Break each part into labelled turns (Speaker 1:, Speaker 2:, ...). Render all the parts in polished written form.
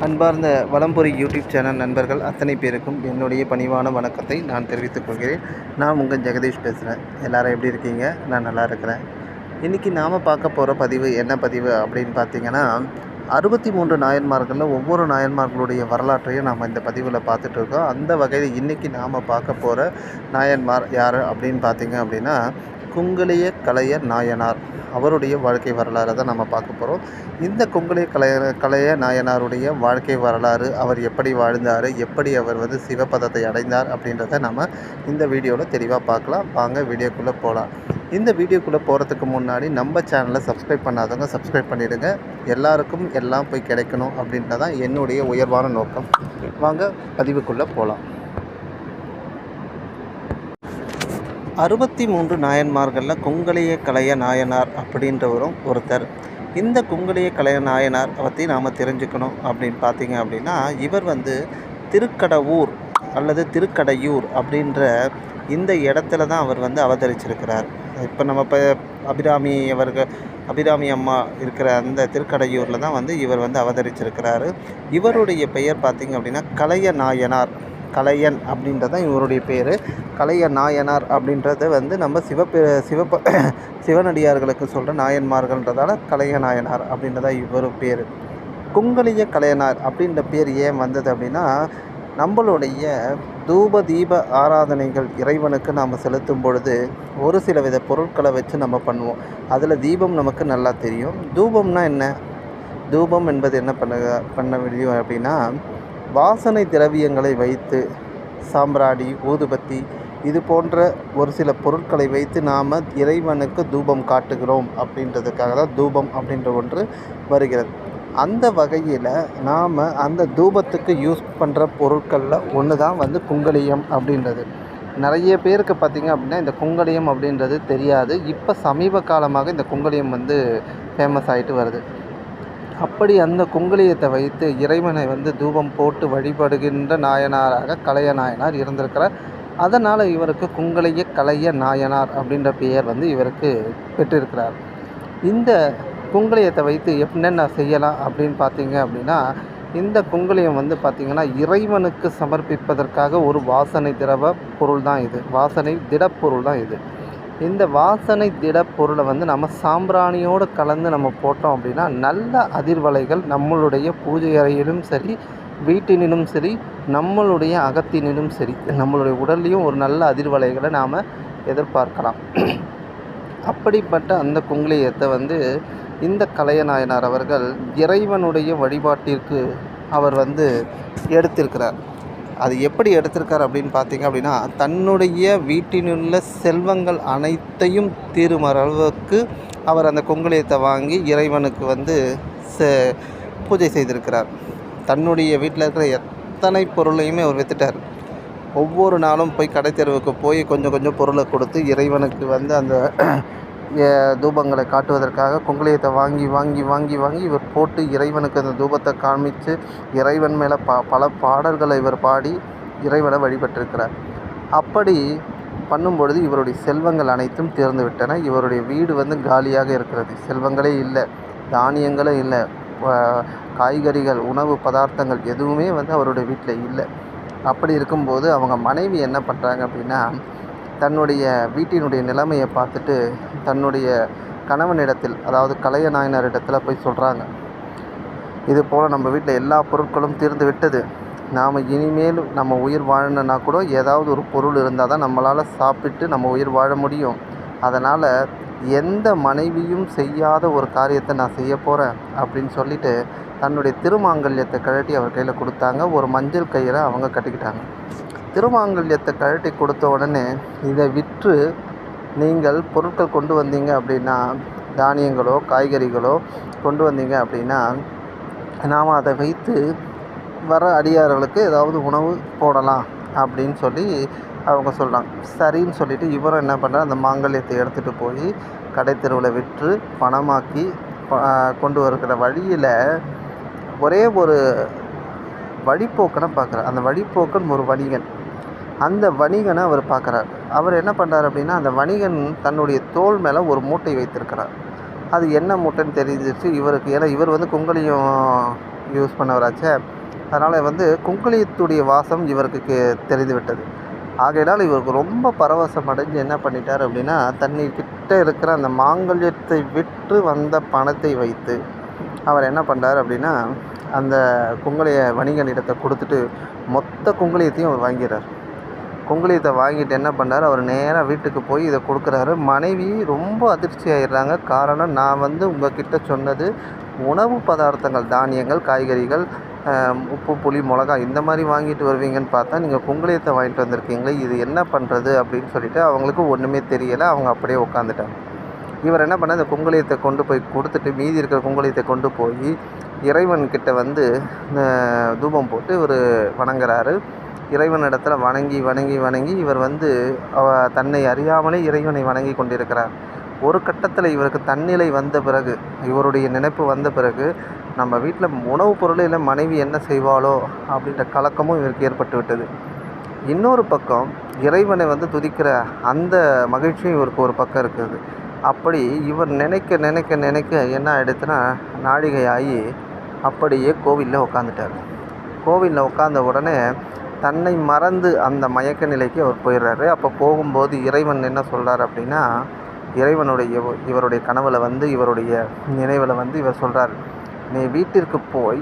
Speaker 1: அன்பார்ந்த வலம்புரி YouTube channel நண்பர்கள் அத்தனை பேருக்கும் என்னுடைய பணிவான வணக்கத்தை நான் தெரிவித்துக் கொள்கிறேன். நான் உங்கள் ஜெகதீஷ் பேசுகிறேன். எல்லோரும் எப்படி இருக்கீங்க? நான் நல்லா இருக்கிறேன். இன்றைக்கி நாம் பார்க்க போகிற பதிவு என்ன பதிவு அப்படின்னு பார்த்தீங்கன்னா, 63 நாயன்மார்களில் ஒவ்வொரு நாயன்மார்களுடைய வரலாற்றையும் நாம் இந்த பதிவில் பார்த்துட்டு இருக்கோம். அந்த வகையில் இன்றைக்கி நாம் பார்க்க போகிற நாயன்மார் யார் அப்படின்னு பார்த்தீங்க அப்படின்னா, குங்குலிய கலைய நாயனார். அவருடைய வாழ்க்கை வரலாறு தான் நம்ம பார்க்க போகிறோம். இந்த குங்குலிய கலைய நாயனாருடைய வாழ்க்கை வரலாறு, அவர் எப்படி வாழ்ந்தார், எப்படி அவர் சிவபதத்தை அடைந்தார் அப்படின்றத நம்ம இந்த வீடியோவில் தெளிவாக பார்க்கலாம். வாங்க வீடியோக்குள்ளே போகலாம். இந்த வீடியோக்குள்ளே போகிறதுக்கு முன்னாடி நம்ம சேனலை சப்ஸ்கிரைப் பண்ணாதவங்க சப்ஸ்கிரைப் பண்ணிவிடுங்க. எல்லாருக்கும் எல்லாம் போய் கிடைக்கணும் அப்படின்றதான் என்னுடைய உயர்வான நோக்கம். வாங்க பதிவுக்குள்ளே போகலாம். 63 நாயன்மார்களில் குங்குலிய கலைய நாயனார் அப்படின்றவரும் ஒருத்தர். இந்த குங்குலிய கலைய நாயனார் பற்றி நாம் தெரிஞ்சுக்கணும் அப்படின்னு பார்த்தீங்க அப்படின்னா, இவர் திருக்கடவூர் அல்லது திருக்கடையூர் அப்படின்ற இந்த இடத்துல தான் அவர் அவதரிச்சிருக்கிறார். இப்போ நம்ம அபிராமி அம்மா இருக்கிற அந்த திருக்கடையூரில் தான் இவர் அவதரிச்சிருக்கிறாரு. இவருடைய பெயர் பார்த்திங்க அப்படின்னா கலைய நாயனார். கலையன் அப்படின்றதான் இவருடைய பேர். கலைய நாயனார் அப்படின்றது நம்ம சிவனடியார்களுக்கு சொல்கிற நாயன்மார்கள்ன்றதால கலைய நாயனார் அப்படின்றதான் இவர் பேர். குங்குலிய கலையனார் அப்படின்ற பேர் ஏன் வந்தது அப்படின்னா, நம்மளுடைய தூப தீப ஆராதனைகள் இறைவனுக்கு நாம் செலுத்தும் பொழுது ஒரு சில வித பொருட்களை வச்சு நம்ம பண்ணுவோம். அதில் தீபம் நமக்கு நல்லா தெரியும். தூபம்னா என்ன? தூபம் என்பது என்ன பண்ண முடியும் அப்படின்னா, வாசனை திரவியங்களை வைத்து சாம்பிராணி, ஊதுபத்தி இது போன்ற ஒரு சில பொருட்களை வைத்து நாம் இறைவனுக்கு தூபம் காட்டுகிறோம் அப்படின்றதுக்காக தான் தூபம் அப்படின்ற ஒன்று வருகிறது. அந்த வகையில் நாம் அந்த தூபத்துக்கு யூஸ் பண்ணுற பொருட்களில் ஒன்று தான் குங்குலியம் அப்படின்றது. நிறைய பேருக்கு பார்த்திங்க அப்படின்னா இந்த குங்குலியம் அப்படின்றது தெரியாது. இப்போ சமீப காலமாக இந்த குங்குலியம் ஃபேமஸ் ஆகிட்டு வருது. அப்படி அந்த குங்குலியத்தை வைத்து இறைவனை தூபம் போட்டு வழிபடுகின்ற நாயனாராக கலைய நாயனார் இருந்திருக்கிறார். அதனால் இவருக்கு குங்குலிய கலைய நாயனார் அப்படின்ற பெயர் இவருக்கு பெற்றிருக்கிறார். இந்த குங்குலியத்தை வைத்து என்னென்ன செய்யலாம் அப்படின்னு பார்த்தீங்க அப்படின்னா, இந்த குங்குலியம் பார்த்திங்கன்னா இறைவனுக்கு சமர்ப்பிப்பதற்காக ஒரு வாசனை திரவ பொருள் தான் இது. வாசனை திடப்பொருள் தான் இது. இந்த வாசனை திடப்பொருளை நம்ம சாம்பிராணியோடு கலந்து நம்ம போட்டோம் அப்படின்னா நல்ல அதிர்வலைகள் நம்மளுடைய பூஜை அறையிலும் சரி, வீட்டினிலும் சரி, நம்மளுடைய அகத்தினிலும் சரி, நம்மளுடைய உடல்லையும் ஒரு நல்ல அதிர்வலைகளை நாம் எதிர்பார்க்கலாம். அப்படிப்பட்ட அந்த குங்குலியத்தை இந்த கலைய நாயனார் அவர்கள் இறைவனுடைய வழிபாட்டிற்கு அவர் எடுத்திருக்கிறார். அது எப்படி எடுத்திருக்கார் அப்படின்னு பார்த்தீங்க அப்படின்னா, தன்னுடைய வீட்டினுள்ள செல்வங்கள் அனைத்தையும் தீரும் அளவுக்கு அவர் அந்த குங்குலியத்தை வாங்கி இறைவனுக்கு பூஜை செய்திருக்கிறார். தன்னுடைய வீட்டில் இருக்கிற எத்தனை பொருளையுமே அவர் விற்றுட்டார். ஒவ்வொரு நாளும் போய் கடை தெருவுக்கு போய் கொஞ்சம் கொஞ்சம் பொருளை கொடுத்து இறைவனுக்கு அந்த தூபங்களை காட்டுவதற்காக குங்குலியத்தை வாங்கி வாங்கி வாங்கி வாங்கி இவர் போட்டு இறைவனுக்கு அந்த தூபத்தை காமித்து இறைவன் மேலே பல பாடல்களை இவர் பாடி இறைவனை வழிபட்டிருக்கிறார். அப்படி பண்ணும்பொழுது இவருடைய செல்வங்கள் அனைத்தும் தீர்ந்து விட்டன. இவருடைய வீடு காலியாக இருக்கிறது. செல்வங்களே இல்லை, தானியங்களே இல்லை, காய்கறிகள், உணவு பதார்த்தங்கள் எதுவுமே அவருடைய வீட்டில் இல்லை. அப்படி இருக்கும்போது அவங்க மனைவி என்ன பண்ணுறாங்க அப்படின்னா, தன்னுடைய வீட்டினுடைய நிலைமையை பார்த்துட்டு தன்னுடைய கணவனிடத்தில், அதாவது கலைய நாயனாரிடத்தில் போய் சொல்கிறாங்க, இது போல் நம்ம வீட்டில் எல்லா பொருட்களும் தீர்ந்து விட்டது. நாம் இனிமேல் நம்ம உயிர் வாழணுன்னா கூட ஏதாவது ஒரு பொருள் இருந்தால் தான் நம்மளால் சாப்பிட்டு நம்ம உயிர் வாழ முடியும். அதனால் எந்த மனைவியும் செய்யாத ஒரு காரியத்தை நான் செய்ய போகிறேன் அப்படின்னு சொல்லிவிட்டு தன்னுடைய திருமாங்கல்யத்தை கழட்டி அவர் கையில் கொடுத்தாங்க. ஒரு மஞ்சள் கயிறை அவங்க கட்டிக்கிட்டாங்க. திருமாங்கல்யத்தை கழட்டி கொடுத்த உடனே, இதை விற்று நீங்கள் பொருட்கள் கொண்டு வந்தீங்க அப்படின்னா, தானியங்களோ காய்கறிகளோ கொண்டு வந்தீங்க அப்படின்னா, நாம் அதை வைத்து வர அடியார்களுக்கு ஏதாவது உணவு போடலாம் அப்படின்னு சொல்லி அவங்க சொல்கிறாங்க. சரின்னு சொல்லிவிட்டு இவரும் என்ன பண்ணுறார், அந்த மாங்கல்யத்தை எடுத்துகிட்டு போய் கடை தெருவில் விற்று பணமாக்கி கொண்டு வருகிற வழியில் ஒரே ஒரு வழிப்போக்கனை பார்க்குறார். அந்த வழிப்போக்கன் ஒரு வணிகன். அந்த வணிகனை அவர் பார்க்குறார். அவர் என்ன பண்ணுறார் அப்படின்னா, அந்த வணிகன் தன்னுடைய தோள் மேலே ஒரு மூட்டை வைத்திருக்கிறார். அது என்ன மூட்டைன்னு தெரிஞ்சிச்சு இவருக்கு. ஏன்னா இவர் குங்குலியம் யூஸ் பண்ணவராச்சே. அதனால் வந்து குங்குளியத்துடைய வாசம் இவருக்கு தெரிந்து விட்டது. ஆகையினால் இவருக்கு ரொம்ப பரவசம் அடைஞ்சு என்ன பண்ணிட்டார் அப்படின்னா, தன்னிக்கிட்ட இருக்கிற அந்த மாங்கல்யத்தை விற்று வந்த பணத்தை வைத்து அவர் என்ன பண்ணுறார் அப்படின்னா, அந்த குங்குளிய வணிகனிடத்தை கொடுத்துட்டு மொத்த குங்குளியத்தையும் அவர் வாங்கிறார். குங்குளியத்தை வாங்கிட்டு என்ன பண்ணார், அவர் நேராக வீட்டுக்கு போய் இதை கொடுக்குறாரு. மனைவி ரொம்ப அதிர்ச்சி ஆயிடுறாங்க. காரணம், நான் வந்து உங்ககிட்ட சொன்னது உணவு பதார்த்தங்கள், தானியங்கள், காய்கறிகள், உப்பு, புளி, மிளகா இந்த மாதிரி வாங்கிட்டு வருவீங்கன்னு பார்த்தா நீங்கள் குங்குளியத்தை வாங்கிட்டு வந்திருக்கீங்களே, இது என்ன பண்ணுறது அப்படின்னு சொல்லிட்டு அவங்களுக்கு ஒன்றுமே தெரியலை. அவங்க அப்படியே உட்காந்துட்டாங்க. இவர் என்ன பண்ணார், இந்த குங்குளியத்தை கொண்டு போய் கொடுத்துட்டு மீதி இருக்கிற குங்குளியத்தை கொண்டு போய் இறைவன்கிட்ட வந்து தூபம் போட்டு இவர் வணங்குறாரு. இறைவனிடத்துல வணங்கி வணங்கி வணங்கி இவர் வந்து தன்னை அறியாமலே இறைவனை வணங்கி கொண்டிருக்கிறார். ஒரு கட்டத்தில் இவருக்கு தன்னிலை வந்த பிறகு, இவருடைய நினைப்பு வந்த பிறகு, நம்ம வீட்டில் உணவுப் பொருள் இல்லை மனைவி என்ன செய்வாளோ அப்படின்ற கலக்கமும் இவருக்கு ஏற்பட்டு விட்டது. இன்னொரு பக்கம் இறைவனை வந்து துதிக்கிற அந்த மகிழ்ச்சியும் இவருக்கு ஒரு பக்கம் இருக்குது. அப்படி இவர் நினைக்க நினைக்க நினைக்க என்ன ஆகிடுச்சுன்னா, நாழிகையாகி அப்படியே கோவிலில் உட்காந்துட்டார். கோவிலில் உட்காந்த உடனே தன்னை மறந்து அந்த மயக்க நிலைக்கு அவர் போயிடுறாரு. அப்போ போகும்போது இறைவன் என்ன சொல்கிறார் அப்படின்னா, இவருடைய கனவுல வந்து இவருடைய நினைவில் வந்து இவர் சொல்கிறார், நீ வீட்டிற்கு போய்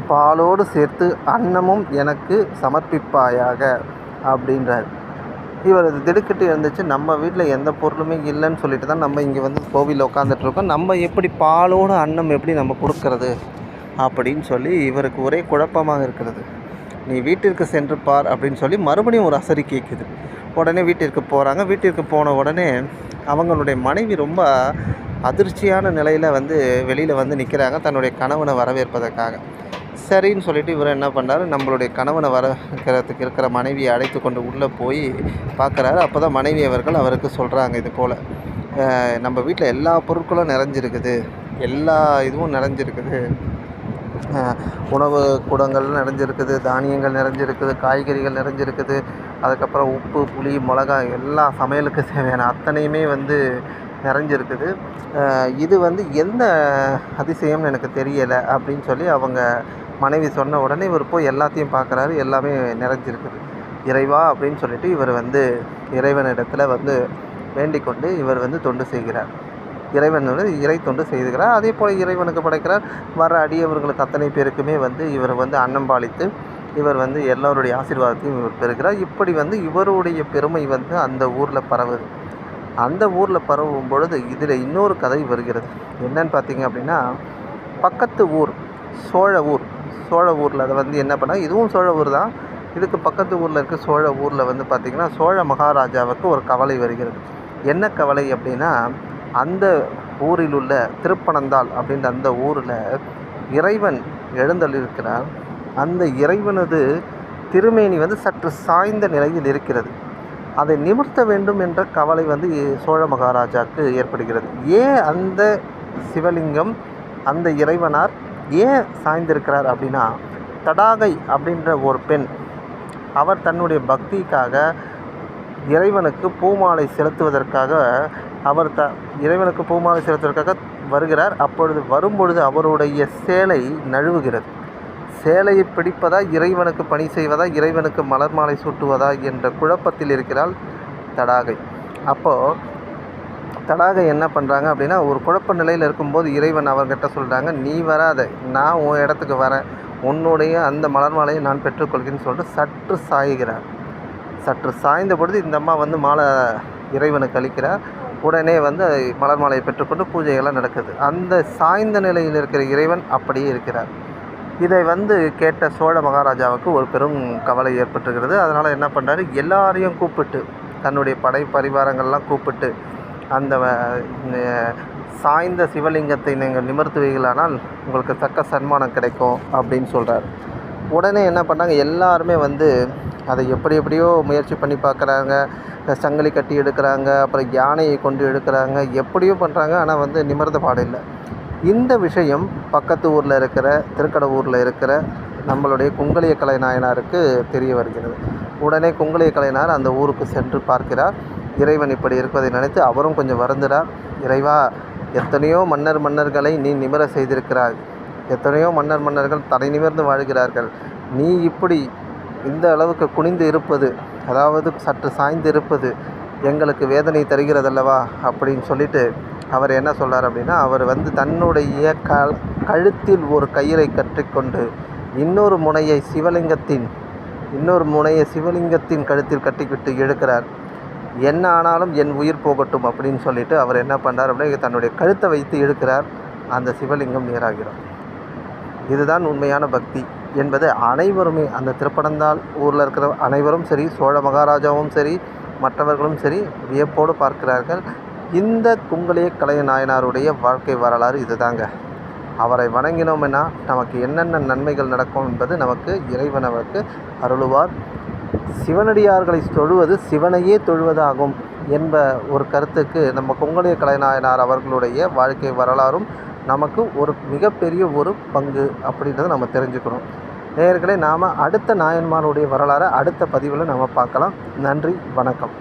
Speaker 1: பாலோடு சேர்த்து அன்னமும் எனக்கு சமர்ப்பிப்பாயாக அப்படின்றார். இவர் அது திடுக்கிட்டு இருந்துச்சு. நம்ம வீட்டில் எந்த பொருளுமே இல்லைன்னு சொல்லிட்டு தான் நம்ம இங்கே வந்து கோவிலில் உட்காந்துட்ருக்கோம். நம்ம எப்படி பாலோடு அன்னம் எப்படி நம்ம கொடுக்கறது அப்படின்னு சொல்லி இவருக்கு ஒரே குழப்பமாக இருக்கிறது. நீ வீட்டிற்கு சென்று பார் அப்படின்னு சொல்லி மறுபடியும் ஒரு அசரி கேட்குது. உடனே வீட்டிற்கு போகிறாங்க. வீட்டிற்கு போன உடனே அவங்களுடைய மனைவி ரொம்ப அதிர்ச்சியான நிலையில் வந்து வெளியில் வந்து நிற்கிறாங்க தன்னுடைய கணவனை வரவேற்பதற்காக. சரின்னு சொல்லிவிட்டு இவர் என்ன பண்ணார், நம்மளுடைய கணவனை வரவேற்கிறதுக்கு இருக்கிற மனைவியை அழைத்து கொண்டு உள்ளே போய் பார்க்குறாரு. அப்போ தான் மனைவி அவருக்கு சொல்கிறாங்க, இது போல் நம்ம வீட்டில் எல்லா பொருட்களும் நிறைஞ்சிருக்குது, எல்லா இதுவும் நிறைஞ்சிருக்குது, உணவு கூடங்கள் நிறைஞ்சிருக்குது, தானியங்கள் நிறைஞ்சிருக்குது, காய்கறிகள் நிறைஞ்சிருக்குது, அதுக்கப்புறம் உப்பு, புளி, மிளகா எல்லா சமையலுக்கு தேவையான அத்தனையுமே வந்து நிறைஞ்சிருக்குது. இது வந்து எந்த அதிசயம்னு எனக்கு தெரியலை அப்படின்னு சொல்லி அவங்க மனைவி சொன்ன உடனே இவர் போய் எல்லாத்தையும் பார்க்குறாரு. எல்லாமே நிறைஞ்சிருக்குது. இறைவா அப்படின்னு சொல்லிட்டு இவர் வந்து இறைவனிடத்தில் வந்து வேண்டிக் கொண்டு இவர் வந்து தொண்டு செய்கிறார். இறைவன் வந்து இறை தொண்டு செய்துகிறார். அதே போல் இறைவனுக்கு படைக்கிறார். வர அடியவர்களுக்கு அத்தனை பேருக்குமே வந்து இவர் வந்து அன்னம் பாலித்து இவர் வந்து எல்லோருடைய ஆசீர்வாதத்தையும் இவர் பெறுகிறார். இப்படி வந்து இவருடைய பெருமை வந்து அந்த ஊரில் பரவுது. அந்த ஊரில் பரவும் பொழுது இதில் இன்னொரு கதை வருகிறது. என்னன்னு பார்த்தீங்க அப்படின்னா, பக்கத்து ஊர் சோழ ஊரில் அதை வந்து என்ன பண்ணால், இதுவும் சோழ ஊர் தான், இதுக்கு பக்கத்து ஊரில் இருக்க சோழ ஊரில் வந்து பார்த்திங்கன்னா சோழ மகாராஜாவுக்கு ஒரு கவலை வருகிறது. என்ன கவலை அப்படின்னா, அந்த ஊரில் உள்ள திருப்பனந்தாள் அப்படின்ற அந்த ஊரில் இறைவன் எழுந்தள்ளிருக்கிறார். அந்த இறைவனது திருமேனி வந்து சற்று சாய்ந்த நிலையில் இருக்கிறது. அதை நிமிர்த்த வேண்டும் என்ற கவலை வந்து சோழ மகாராஜாவுக்கு ஏற்படுகிறது. ஏன் அந்த சிவலிங்கம், அந்த இறைவனார் ஏன் சாய்ந்திருக்கிறார் அப்படின்னா, தடாகை அப்படின்ற ஒரு பெண், அவர் தன்னுடைய பக்திக்காக இறைவனுக்கு பூமாலை செலுத்துவதற்காக இறைவனுக்கு பூமாலை செலுத்துவதற்காக வருகிறார். வரும்பொழுது அவருடைய சேலை நழுவுகிறது. சேலையை பிடிப்பதா, இறைவனுக்கு பணி செய்வதா, இறைவனுக்கு மலர் மாலை சூட்டுவதா என்ற குழப்பத்தில் இருக்கிறாள் தடாகை. அப்போது தடாகை என்ன பண்ணுறாங்க அப்படின்னா, ஒரு குழப்ப நிலையில் இருக்கும்போது இறைவன் அவர்கிட்ட சொல்கிறாங்க, நீ வராத, நான் உன் இடத்துக்கு வரேன், உன்னுடைய அந்த மலர் மாலையை நான் பெற்றுக்கொள்கிறேன்னு சொல்லிட்டு சற்று சாய்கிறார். சற்று சாய்ந்த பொழுது இந்த அம்மா வந்து மாலை இறைவனுக்கு அளிக்கிறார். உடனே வந்து மலர் மாலையை பெற்றுக்கொண்டு பூஜைகள்லாம் நடக்குது. அந்த சாய்ந்த நிலையில் இருக்கிற இறைவன் அப்படியே இருக்கிறார். இதை வந்து கேட்ட சோழ மகாராஜாவுக்கு ஒரு பெரும் கவலை ஏற்பட்டுகிறது. அதனால் என்ன பண்ணுறாரு, எல்லாரையும் கூப்பிட்டு, தன்னுடைய படை பரிவாரங்கள்லாம் கூப்பிட்டு, அந்த சாய்ந்த சிவலிங்கத்தை நீங்கள் நிமிர்த்துவீர்களானால் உங்களுக்கு தக்க சன்மானம் கிடைக்கும் அப்படின்னு சொல்கிறார். உடனே என்ன பண்ணாங்க, எல்லாருமே வந்து அதை எப்படியோ முயற்சி பண்ணி பார்க்குறாங்க. சங்கிலி கட்டி எடுக்கிறாங்க, அப்புறம் யானையை கொண்டு எடுக்கிறாங்க, எப்படியோ பண்ணுறாங்க. ஆனால் வந்து நிமிர்ந்த பாடில்லை. இந்த விஷயம் பக்கத்து ஊரில் இருக்கிற திருக்கடவூரில் இருக்கிற நம்மளுடைய குங்குளிய கலைநாயனாருக்கு தெரிய வருகிறது. உடனே குங்குளிய கலைநாயனார் அந்த ஊருக்கு சென்று பார்க்கிறார். இறைவன் இப்படி இருப்பதை நினைத்து அவரும் கொஞ்சம் வருந்துகிறார். இறைவா, எத்தனையோ மன்னர்களை நீ நிமிர செய்திருக்கிறாய், எத்தனையோ மன்னர்கள் தலை நிமிர்ந்து வாழ்கிறார்கள். நீ இப்படி இந்த அளவுக்கு குனிந்து இருப்பது, அதாவது சற்று சாய்ந்து இருப்பது எங்களுக்கு வேதனை தருகிறதல்லவா அப்படின்னு சொல்லிட்டு அவர் என்ன சொல்கிறார் அப்படின்னா, அவர் தன்னுடைய கழுத்தில் ஒரு கயிறை கற்றிக்கொண்டு இன்னொரு முனையை சிவலிங்கத்தின் கழுத்தில் கட்டிக்கிட்டு இழுக்கிறார். என்ன ஆனாலும் என் உயிர் போகட்டும் அப்படின்னு சொல்லிட்டு அவர் என்ன பண்ணுறார் அப்படின்னா, தன்னுடைய கழுத்தை வைத்து இழுக்கிறார். அந்த சிவலிங்கம் நேராகிறார். இதுதான் உண்மையான பக்தி என்பது அனைவருமே, அந்த திருப்பனந்தாள் ஊரில் இருக்கிற அனைவரும் சரி, சோழ மகாராஜாவும் சரி, மற்றவர்களும் சரி வியப்போடு பார்க்கிறார்கள். இந்த குங்கலிய கலைநாயனாருடைய வாழ்க்கை வரலாறு இதுதாங்க. அவரை வணங்கினோம்னா நமக்கு என்னென்ன நன்மைகள் நடக்கும் என்பது நமக்கு இறைவன் அவருக்கு அருளுவார். சிவனடியார்களை தொழுவது சிவனையே தொழுவதாகும் என்ப ஒரு கருத்துக்கு நம்ம குங்கலிய கலைநாயனார் அவர்களுடைய வாழ்க்கை வரலாறும் நமக்கு ஒரு மிகப்பெரிய ஒரு பங்கு அப்படின்றத நம்ம தெரிஞ்சுக்கணும். நேயர்களே, நாம் அடுத்த நாயன்மாருடைய வரலாறை அடுத்த பதிவில் நம்ம பார்க்கலாம். நன்றி, வணக்கம்.